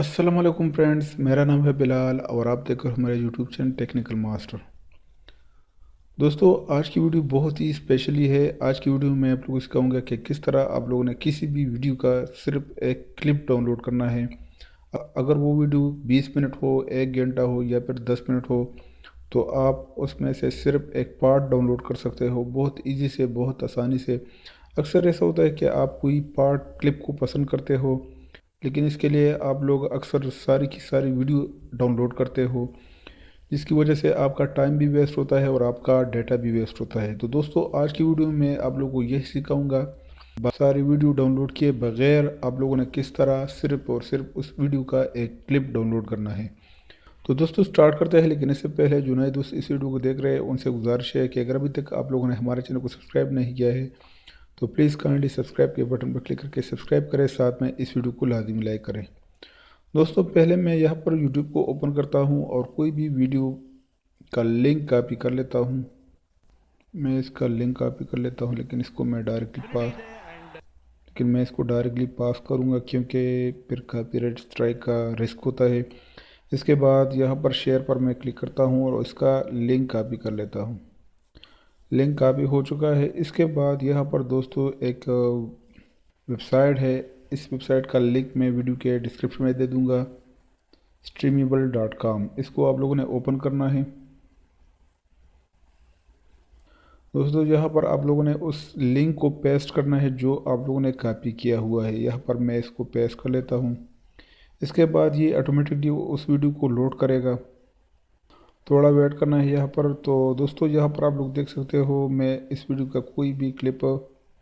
अस्सलाम वालेकुम फ्रेंड्स, मेरा नाम है बिलाल और आप देख रहे हो हमारे यूट्यूब चैनल टेक्निकल मास्टर। दोस्तों, आज की वीडियो बहुत ही स्पेशली है। आज की वीडियो में आप लोगों को सिखाऊंगा कि किस तरह आप लोगों ने किसी भी वीडियो का सिर्फ एक क्लिप डाउनलोड करना है। अगर वो वीडियो 20 मिनट हो, 1 घंटा हो या फिर 10 मिनट हो, तो आप उसमें से सिर्फ एक पार्ट डाउनलोड कर सकते हो बहुत ईजी से, बहुत आसानी से। अक्सर ऐसा होता है कि आप कोई पार्ट क्लिप को पसंद करते हो, लेकिन इसके लिए आप लोग अक्सर सारी की सारी वीडियो डाउनलोड करते हो, जिसकी वजह से आपका टाइम भी वेस्ट होता है और आपका डाटा भी वेस्ट होता है। तो दोस्तों, आज की वीडियो में आप लोगों को यही सिखाऊंगा, सारी वीडियो डाउनलोड किए बगैर आप लोगों ने किस तरह सिर्फ और सिर्फ उस वीडियो का एक क्लिप डाउनलोड करना है। तो दोस्तों, स्टार्ट करते हैं। लेकिन इससे पहले जो नए दोस्त इस वीडियो को देख रहे हैं उनसे गुजारिश है कि अगर अभी तक आप लोगों ने हमारे चैनल को सब्सक्राइब नहीं किया है तो प्लीज़ काइंडली सब्सक्राइब के बटन पर क्लिक करके सब्सक्राइब करें, साथ में इस वीडियो को लाजमी लाइक करें। दोस्तों, पहले मैं यहाँ पर यूट्यूब को ओपन करता हूँ और कोई भी वीडियो का लिंक कॉपी कर लेता हूँ। मैं इसका लिंक कॉपी कर लेता हूँ, लेकिन मैं इसको डायरेक्टली पास करूँगा क्योंकि फिर कॉपीराइट स्ट्राइक का रिस्क होता है। इसके बाद यहाँ पर शेयर पर मैं क्लिक करता हूँ और इसका लिंक कॉपी कर लेता हूँ। लिंक कॉपी हो चुका है। इसके बाद यहाँ पर दोस्तों एक वेबसाइट है। इस वेबसाइट का लिंक मैं वीडियो के डिस्क्रिप्शन में दे दूँगा, streamable.com। इसको आप लोगों ने ओपन करना है। दोस्तों, यहाँ पर आप लोगों ने उस लिंक को पेस्ट करना है जो आप लोगों ने कॉपी किया हुआ है। यहाँ पर मैं इसको पेस्ट कर लेता हूँ। इसके बाद ये ऑटोमेटिकली उस वीडियो को लोड करेगा। थोड़ा वेट करना है यहाँ पर। तो दोस्तों, यहाँ पर आप लोग देख सकते हो, मैं इस वीडियो का कोई भी क्लिप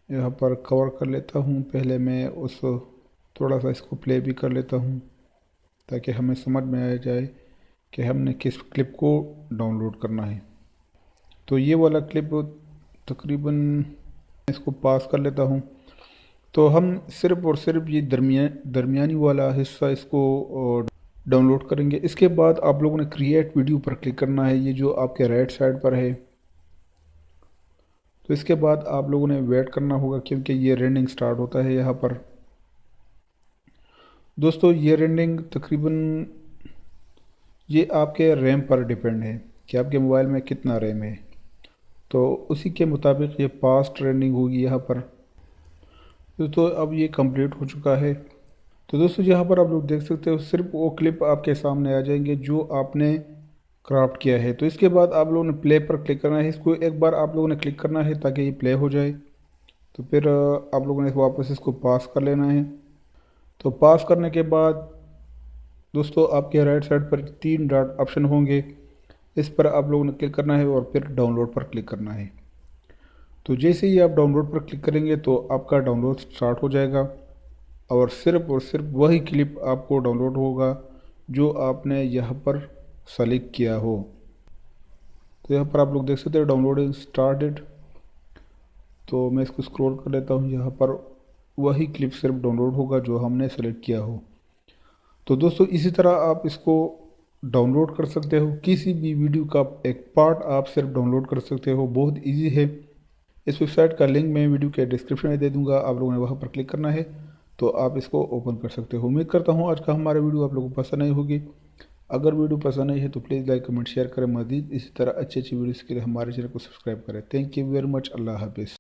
यहाँ पर कवर कर लेता हूँ। पहले मैं उस थोड़ा सा इसको प्ले भी कर लेता हूँ ताकि हमें समझ में आ जाए कि हमने किस क्लिप को डाउनलोड करना है। तो ये वाला क्लिप तकरीबन इसको पास कर लेता हूँ। तो हम सिर्फ और सिर्फ ये दरमियानी वाला हिस्सा इसको डाउनलोड करेंगे। इसके बाद आप लोगों ने क्रिएट वीडियो पर क्लिक करना है, ये जो आपके राइट साइड पर है। तो इसके बाद आप लोगों ने वेट करना होगा क्योंकि ये रेंडिंग स्टार्ट होता है यहाँ पर। दोस्तों, ये रेंडिंग तकरीबन ये आपके रैम पर डिपेंड है कि आपके मोबाइल में कितना रैम है, तो उसी के मुताबिक ये फास्ट रेंडिंग होगी यहाँ पर। दोस्तों, अब ये कंप्लीट हो चुका है। तो दोस्तों, यहाँ पर आप लोग देख सकते हो सिर्फ वो क्लिप आपके सामने आ जाएंगे जो आपने क्राफ्ट किया है। तो इसके बाद आप लोगों ने प्ले पर क्लिक करना है। इसको एक बार आप लोगों ने क्लिक करना है ताकि ये प्ले हो जाए। तो फिर आप लोगों ने वापस इसको पास कर लेना है। तो पास करने के बाद दोस्तों, आपके राइट साइड पर 3 डॉट ऑप्शन होंगे, इस पर आप लोगों ने क्लिक करना है और फिर डाउनलोड पर क्लिक करना है। तो जैसे ही आप डाउनलोड पर क्लिक करेंगे तो आपका डाउनलोड स्टार्ट हो जाएगा और सिर्फ वही क्लिप आपको डाउनलोड होगा जो आपने यहाँ पर सेलेक्ट किया हो। तो यहाँ पर आप लोग देख सकते हैं डाउनलोडिंग स्टार्टेड। तो मैं इसको स्क्रॉल कर लेता हूँ। यहाँ पर वही क्लिप सिर्फ डाउनलोड होगा जो हमने सेलेक्ट किया हो। तो दोस्तों, इसी तरह आप इसको डाउनलोड कर सकते हो। किसी भी वीडियो का एक पार्ट आप सिर्फ डाउनलोड कर सकते हो, बहुत इजी है। इस वेबसाइट का लिंक मैं वीडियो के डिस्क्रिप्शन में दे दूंगा, आप लोगों ने वहाँ पर क्लिक करना है तो आप इसको ओपन कर सकते हो। उम्मीद करता हूँ आज का हमारा वीडियो आप लोगों को पसंद आई होगी। अगर वीडियो पसंद आई है तो प्लीज़ लाइक, कमेंट, शेयर करें। मज़ीद इसी तरह अच्छी अच्छी वीडियोज़ के लिए हमारे चैनल को सब्सक्राइब करें। Thank you very much. अल्लाह हाफिज़।